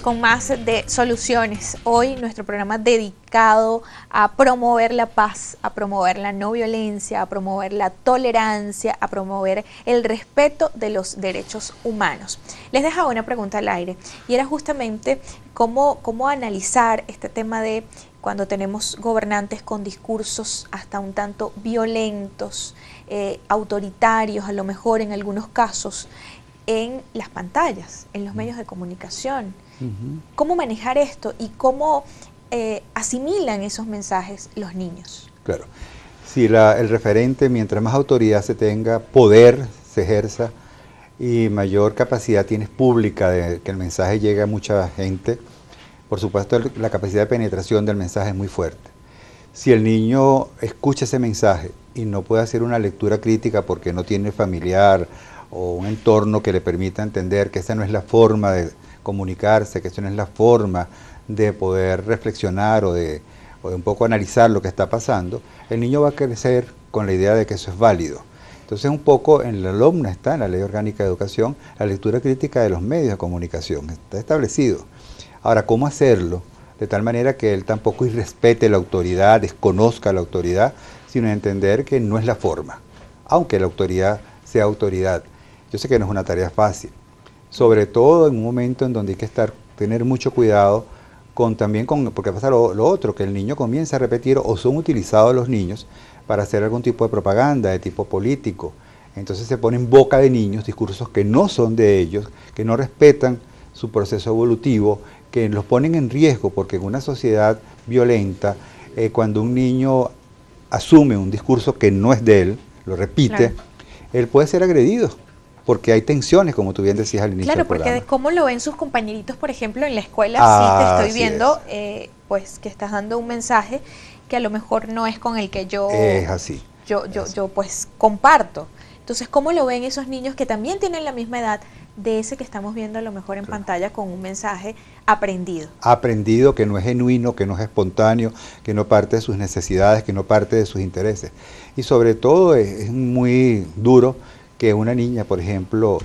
con más de Soluciones. Hoy nuestro programa dedicado a promover la paz, a promover la no violencia, a promover la tolerancia, a promover el respeto de los derechos humanos. Les dejaba una pregunta al aire y era justamente cómo analizar este tema de cuando tenemos gobernantes con discursos hasta un tanto violentos, autoritarios a lo mejor en algunos casos, en las pantallas, en los medios de comunicación. ¿Cómo manejar esto y cómo asimilan esos mensajes los niños? Claro, si el referente, mientras más autoridad se tenga, poder se ejerza y mayor capacidad tienes pública de que el mensaje llegue a mucha gente, por supuesto la capacidad de penetración del mensaje es muy fuerte. Si el niño escucha ese mensaje y no puede hacer una lectura crítica porque no tiene familiar o un entorno que le permita entender que esa no es la forma de comunicarse, que esa no es la forma de poder reflexionar o de un poco analizar lo que está pasando, el niño va a crecer con la idea de que eso es válido. Entonces un poco en la LOMNA está, en la Ley Orgánica de Educación, la lectura crítica de los medios de comunicación, está establecido. Ahora, ¿cómo hacerlo? De tal manera que él tampoco irrespete la autoridad, desconozca la autoridad, sino entender que no es la forma, aunque la autoridad sea autoridad. Yo sé que no es una tarea fácil, sobre todo en un momento en donde hay que tener mucho cuidado porque pasa lo otro, que el niño comienza a repetir o son utilizados los niños para hacer algún tipo de propaganda de tipo político. Entonces se ponen en boca de niños discursos que no son de ellos, que no respetan su proceso evolutivo, que los ponen en riesgo, porque en una sociedad violenta, cuando un niño asume un discurso que no es de él, lo repite, claro, él puede ser agredido, porque hay tensiones, como tú bien decías al inicio del programa. Claro, porque cómo lo ven sus compañeritos, por ejemplo, en la escuela, sí te estoy viendo, pues que estás dando un mensaje que a lo mejor no es con el que yo, es así. yo pues comparto. Entonces, ¿cómo lo ven esos niños que también tienen la misma edad de ese que estamos viendo a lo mejor en pantalla con un mensaje aprendido? Aprendido, que no es genuino, que no es espontáneo, que no parte de sus necesidades, que no parte de sus intereses. Y sobre todo es muy duro que una niña, por ejemplo,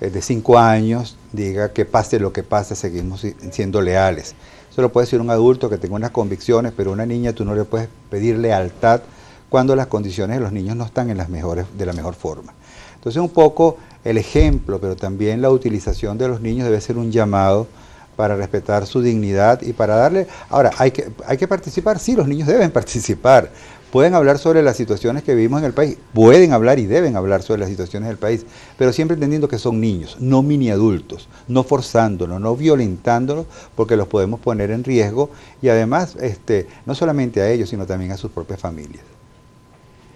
de 5 años, diga que pase lo que pase, seguimos siendo leales. Eso lo puede decir un adulto que tenga unas convicciones, pero a una niña tú no le puedes pedir lealtad cuando las condiciones de los niños no están de la mejor forma. Entonces un poco el ejemplo, pero también la utilización de los niños debe ser un llamado para respetar su dignidad y para darle... Ahora, ¿hay que participar? Sí, los niños deben participar. Pueden hablar sobre las situaciones que vivimos en el país, pueden hablar y deben hablar sobre las situaciones del país, pero siempre entendiendo que son niños, no mini adultos, no forzándolos, no violentándolos, porque los podemos poner en riesgo y además no solamente a ellos, sino también a sus propias familias.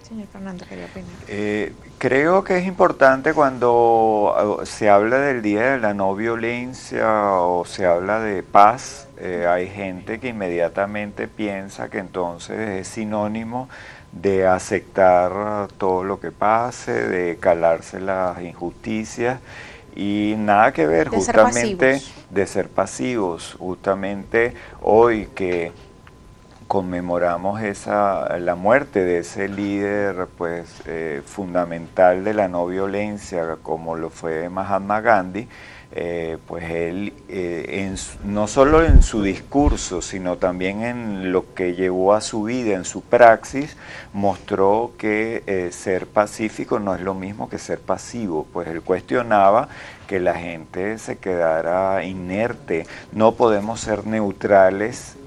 Señor Fernando, quería opinar. Creo que es importante cuando se habla del Día de la No Violencia o se habla de paz, hay gente que inmediatamente piensa que entonces es sinónimo de aceptar todo lo que pase, de calarse las injusticias y nada que ver justamente de ser pasivos. Justamente hoy que conmemoramos la muerte de ese líder pues fundamental de la no violencia como lo fue Mahatma Gandhi, pues él no solo en su discurso sino también en lo que llevó a su vida, en su praxis, mostró que ser pacífico no es lo mismo que ser pasivo, pues él cuestionaba que la gente se quedara inerte, no podemos ser neutrales,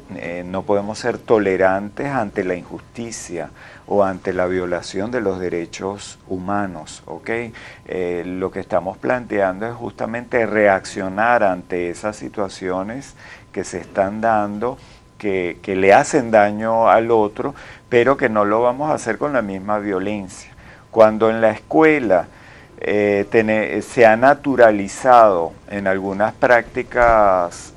no podemos ser tolerantes ante la injusticia o ante la violación de los derechos humanos, ¿ok? Lo que estamos planteando es justamente reaccionar ante esas situaciones que se están dando, que le hacen daño al otro, pero que no lo vamos a hacer con la misma violencia. Cuando en la escuela se ha naturalizado en algunas prácticas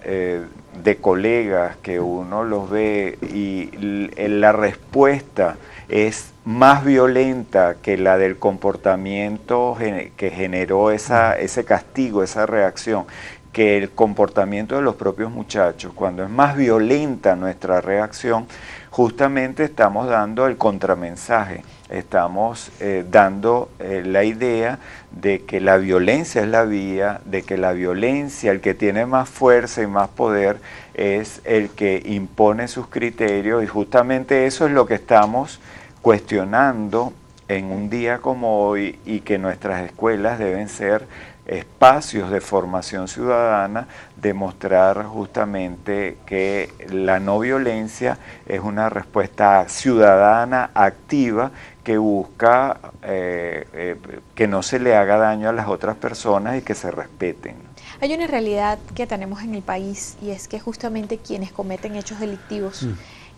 de colegas que uno los ve y la respuesta es más violenta que la del comportamiento que generó ese castigo, esa reacción, que el comportamiento de los propios muchachos. Cuando es más violenta nuestra reacción, justamente estamos dando el contramensaje. estamos dando la idea de que la violencia es la vía, de que la violencia, el que tiene más fuerza y más poder, es el que impone sus criterios, y justamente eso es lo que estamos cuestionando en un día como hoy, y que nuestras escuelas deben ser espacios de formación ciudadana, demostrar justamente que la no violencia es una respuesta ciudadana activa que busca que no se le haga daño a las otras personas y que se respeten. Hay una realidad que tenemos en el país, y es que justamente quienes cometen hechos delictivos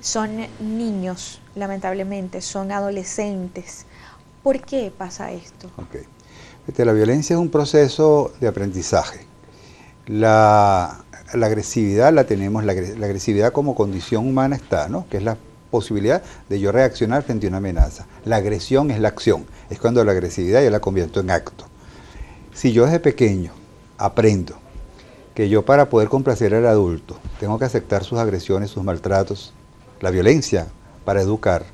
son niños, lamentablemente, son adolescentes. ¿Por qué pasa esto? Okay. La violencia es un proceso de aprendizaje. La agresividad la tenemos, la agresividad como condición humana está, ¿no? Que es la posibilidad de yo reaccionar frente a una amenaza. La agresión es la acción, es cuando la agresividad yo la convierto en acto. Si yo desde pequeño aprendo que yo, para poder complacer al adulto, tengo que aceptar sus agresiones, sus maltratos, la violencia para educar,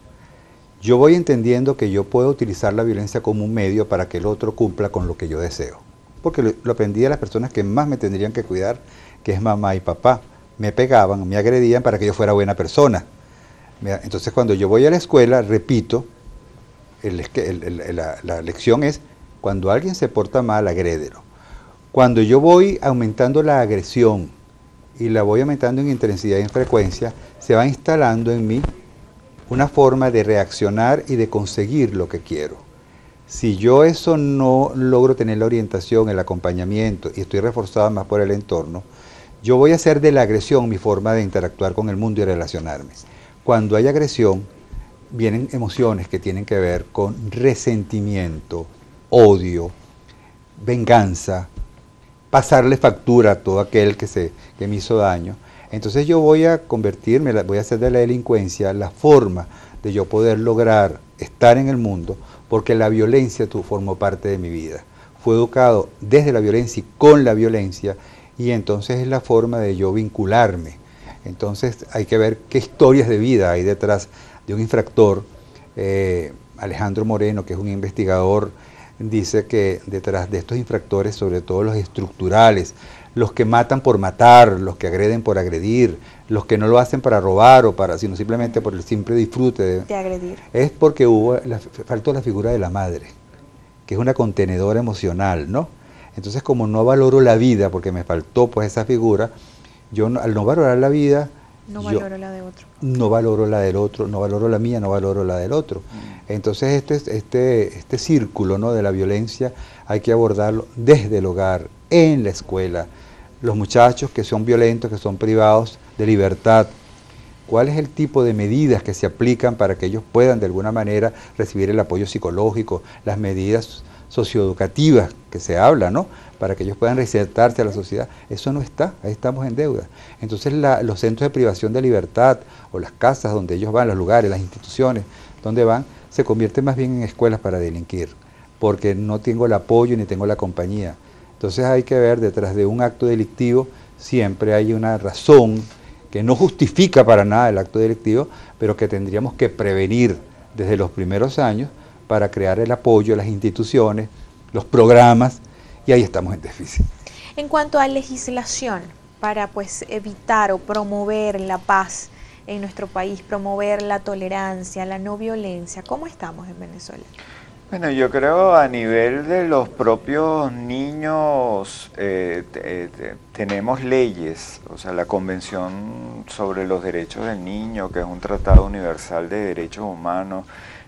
yo voy entendiendo que yo puedo utilizar la violencia como un medio para que el otro cumpla con lo que yo deseo. Porque lo aprendí de las personas que más me tendrían que cuidar, que es mamá y papá. Me pegaban, me agredían para que yo fuera buena persona. Entonces, cuando yo voy a la escuela, repito, la lección es: cuando alguien se porta mal, agrédelo. Cuando yo voy aumentando la agresión y la voy aumentando en intensidad y en frecuencia, se va instalando en mí una forma de reaccionar y de conseguir lo que quiero. Si yo eso no logro tener la orientación, el acompañamiento, y estoy reforzado más por el entorno, yo voy a hacer de la agresión mi forma de interactuar con el mundo y relacionarme. Cuando hay agresión, vienen emociones que tienen que ver con resentimiento, odio, venganza, pasarle factura a todo aquel que me hizo daño. Entonces yo voy a convertirme, voy a hacer de la delincuencia la forma de yo poder lograr estar en el mundo, porque la violencia formó parte de mi vida. Fui educado desde la violencia y con la violencia, y entonces es la forma de yo vincularme. Entonces hay que ver qué historias de vida hay detrás de un infractor. Alejandro Moreno, que es un investigador, dice que detrás de estos infractores, sobre todo los estructurales, los que matan por matar, los que agreden por agredir, los que no lo hacen para robar sino simplemente por el simple disfrute de agredir, es porque faltó la figura de la madre, que es una contenedora emocional, ¿no? Entonces, como no valoro la vida porque me faltó pues esa figura, yo al no valorar la vida, no valoro la de otro. No valoro la del otro, no valoro la mía, no valoro la del otro. Entonces este círculo, ¿no?, de la violencia hay que abordarlo desde el hogar, en la escuela. Los muchachos que son violentos, que son privados de libertad, ¿cuál es el tipo de medidas que se aplican para que ellos puedan de alguna manera recibir el apoyo psicológico, las medidas socioeducativas que se habla, ¿no?, para que ellos puedan reinsertarse a la sociedad? Eso no está, ahí estamos en deuda. Entonces los centros de privación de libertad, o las casas donde ellos van, los lugares, las instituciones donde van, se convierten más bien en escuelas para delinquir, porque no tengo el apoyo ni tengo la compañía. Entonces hay que ver, detrás de un acto delictivo siempre hay una razón que no justifica para nada el acto delictivo, pero que tendríamos que prevenir desde los primeros años para crear el apoyo a las instituciones, los programas, y ahí estamos en déficit. En cuanto a legislación para evitar o promover la paz en nuestro país, promover la tolerancia, la no violencia, ¿cómo estamos en Venezuela? Bueno, yo creo a nivel de los propios niños tenemos leyes, o sea, la Convención sobre los Derechos del Niño, que es un tratado universal de derechos humanos,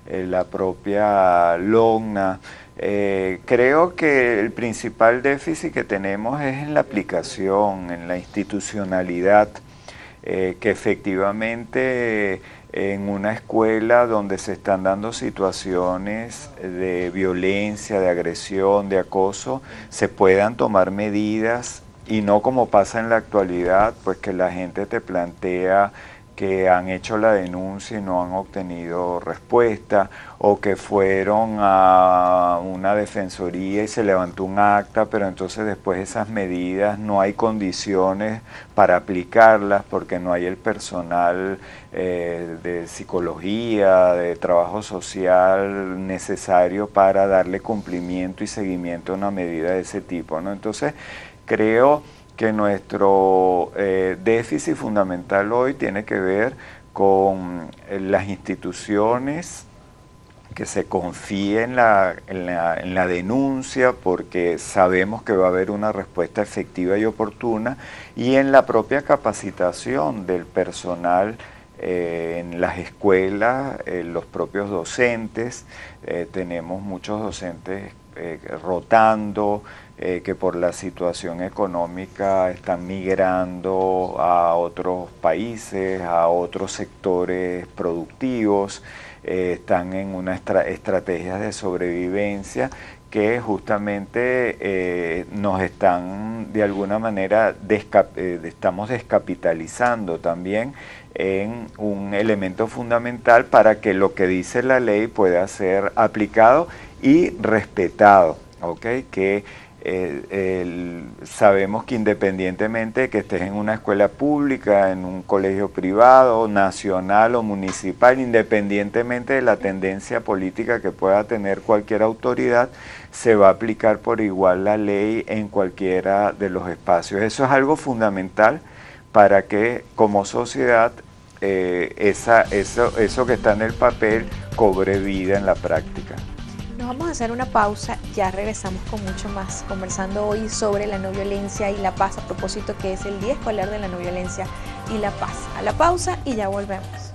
la propia LOGNA. Creo que el principal déficit que tenemos es en la aplicación, en la institucionalidad, que efectivamente en una escuela donde se están dando situaciones de violencia, de agresión, de acoso, se puedan tomar medidas, y no como pasa en la actualidad, pues que la gente te plantea que han hecho la denuncia y no han obtenido respuesta, o que fueron a una defensoría y se levantó un acta, pero entonces después de esas medidas no hay condiciones para aplicarlas porque no hay el personal de psicología, de trabajo social necesario para darle cumplimiento y seguimiento a una medida de ese tipo, ¿no? Entonces creo que nuestro déficit fundamental hoy tiene que ver con las instituciones, que se confíe en la denuncia porque sabemos que va a haber una respuesta efectiva y oportuna, y en la propia capacitación del personal en las escuelas, los propios docentes. Tenemos muchos docentes rotando, que por la situación económica están migrando a otros países, a otros sectores productivos, están en una estrategia de sobrevivencia que justamente nos están de alguna manera estamos descapitalizando también en un elemento fundamental para que lo que dice la ley pueda ser aplicado y respetado, ¿ok? Que sabemos que independientemente de que estés en una escuela pública, en un colegio privado, nacional o municipal, independientemente de la tendencia política que pueda tener cualquier autoridad, se va a aplicar por igual la ley en cualquiera de los espacios. Eso es algo fundamental para que como sociedad eso que está en el papel cobre vida en la práctica. Nos vamos a hacer una pausa, ya regresamos con mucho más, conversando hoy sobre la no violencia y la paz, a propósito que es el Día Escolar de la No Violencia y la Paz. A la pausa y ya volvemos.